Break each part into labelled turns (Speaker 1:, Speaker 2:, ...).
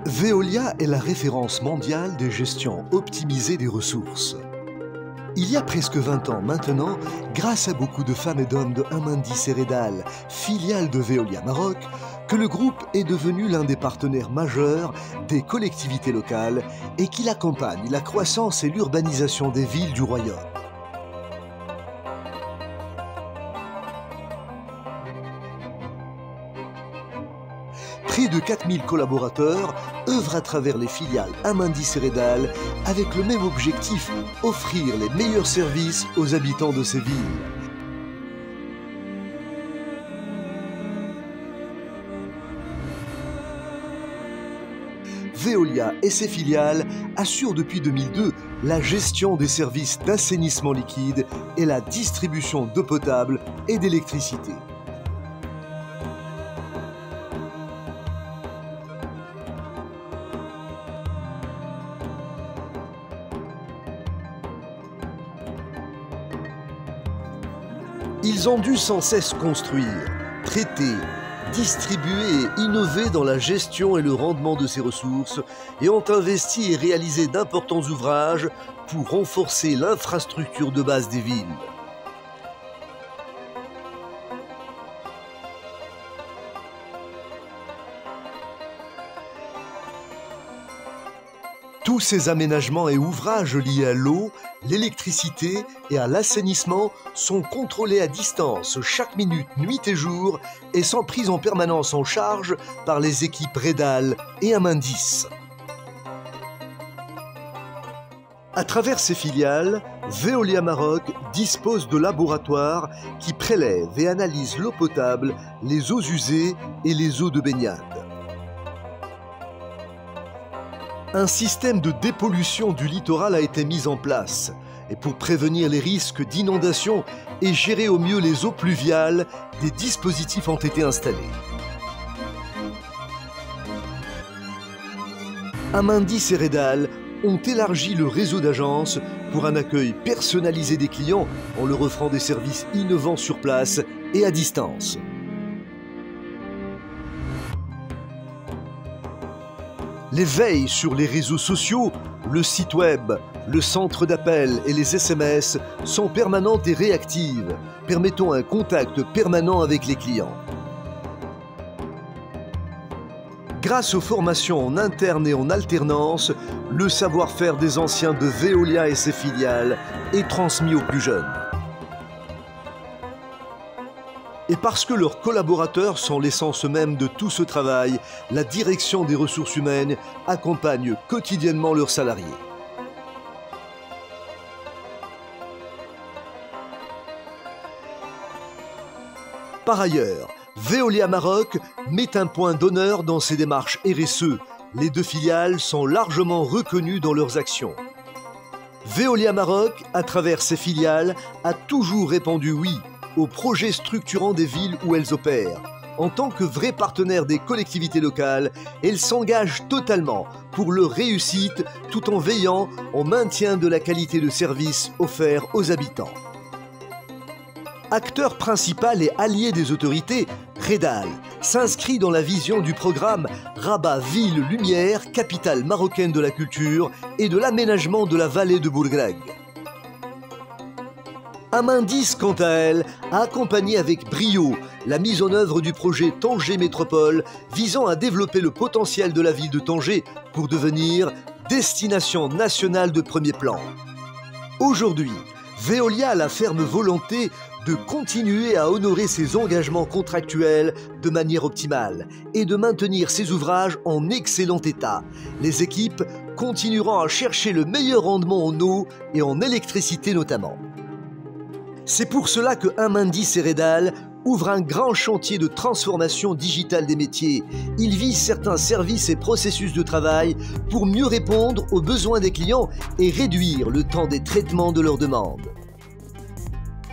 Speaker 1: Veolia est la référence mondiale des gestions optimisées des ressources. Il y a presque 20 ans maintenant, grâce à beaucoup de femmes et d'hommes de Amundi Ceredal, filiale de Veolia Maroc, que le groupe est devenu l'un des partenaires majeurs des collectivités locales et qu'il accompagne la croissance et l'urbanisation des villes du royaume. Près de 4000 collaborateurs œuvrent à travers les filiales Amundi Ceredal avec le même objectif, offrir les meilleurs services aux habitants de ces villes. Veolia et ses filiales assurent depuis 2002 la gestion des services d'assainissement liquide et la distribution d'eau potable et d'électricité. Ils ont dû sans cesse construire, traiter, distribuer et innover dans la gestion et le rendement de ces ressources et ont investi et réalisé d'importants ouvrages pour renforcer l'infrastructure de base des villes. Tous ces aménagements et ouvrages liés à l'eau, l'électricité et à l'assainissement sont contrôlés à distance chaque minute, nuit et jour et sont pris en permanence en charge par les équipes Redal et Amundis. À travers ses filiales, Veolia Maroc dispose de laboratoires qui prélèvent et analysent l'eau potable, les eaux usées et les eaux de baignade. Un système de dépollution du littoral a été mis en place et pour prévenir les risques d'inondation et gérer au mieux les eaux pluviales, des dispositifs ont été installés. Amundi Ceredal ont élargi le réseau d'agences pour un accueil personnalisé des clients en leur offrant des services innovants sur place et à distance. Les veilles sur les réseaux sociaux, le site web, le centre d'appel et les SMS sont permanentes et réactives, permettant un contact permanent avec les clients. Grâce aux formations en interne et en alternance, le savoir-faire des anciens de Veolia et ses filiales est transmis aux plus jeunes. Et parce que leurs collaborateurs sont l'essence même de tout ce travail, la direction des ressources humaines accompagne quotidiennement leurs salariés. Par ailleurs, Veolia Maroc met un point d'honneur dans ses démarches RSE. Les deux filiales sont largement reconnues dans leurs actions. Veolia Maroc, à travers ses filiales, a toujours répondu oui aux projets structurants des villes où elles opèrent. En tant que vrai partenaire des collectivités locales, elles s'engagent totalement pour leur réussite tout en veillant au maintien de la qualité de service offert aux habitants. Acteur principal et allié des autorités, Redal s'inscrit dans la vision du programme Rabat Ville Lumière, capitale marocaine de la culture et de l'aménagement de la vallée de Bourgreg. Amundis, quant à elle, a accompagné avec brio la mise en œuvre du projet Tanger Métropole visant à développer le potentiel de la ville de Tanger pour devenir destination nationale de premier plan. Aujourd'hui, Veolia a la ferme volonté de continuer à honorer ses engagements contractuels de manière optimale et de maintenir ses ouvrages en excellent état. Les équipes continueront à chercher le meilleur rendement en eau et en électricité notamment. C'est pour cela que Amundi Ceredal ouvre un grand chantier de transformation digitale des métiers. Il vise certains services et processus de travail pour mieux répondre aux besoins des clients et réduire le temps des traitements de leurs demandes.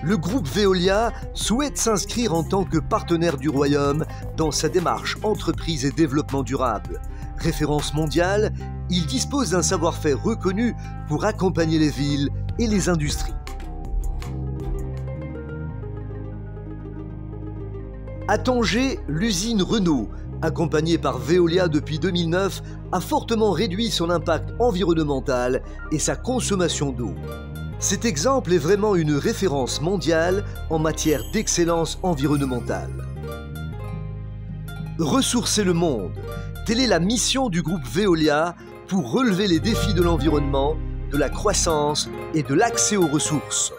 Speaker 1: Le groupe Veolia souhaite s'inscrire en tant que partenaire du Royaume dans sa démarche entreprise et développement durable. Référence mondiale, il dispose d'un savoir-faire reconnu pour accompagner les villes et les industries. À Tanger, l'usine Renault accompagné par Veolia depuis 2009, a fortement réduit son impact environnemental et sa consommation d'eau. Cet exemple est vraiment une référence mondiale en matière d'excellence environnementale. Ressourcer le monde, telle est la mission du groupe Veolia pour relever les défis de l'environnement, de la croissance et de l'accès aux ressources.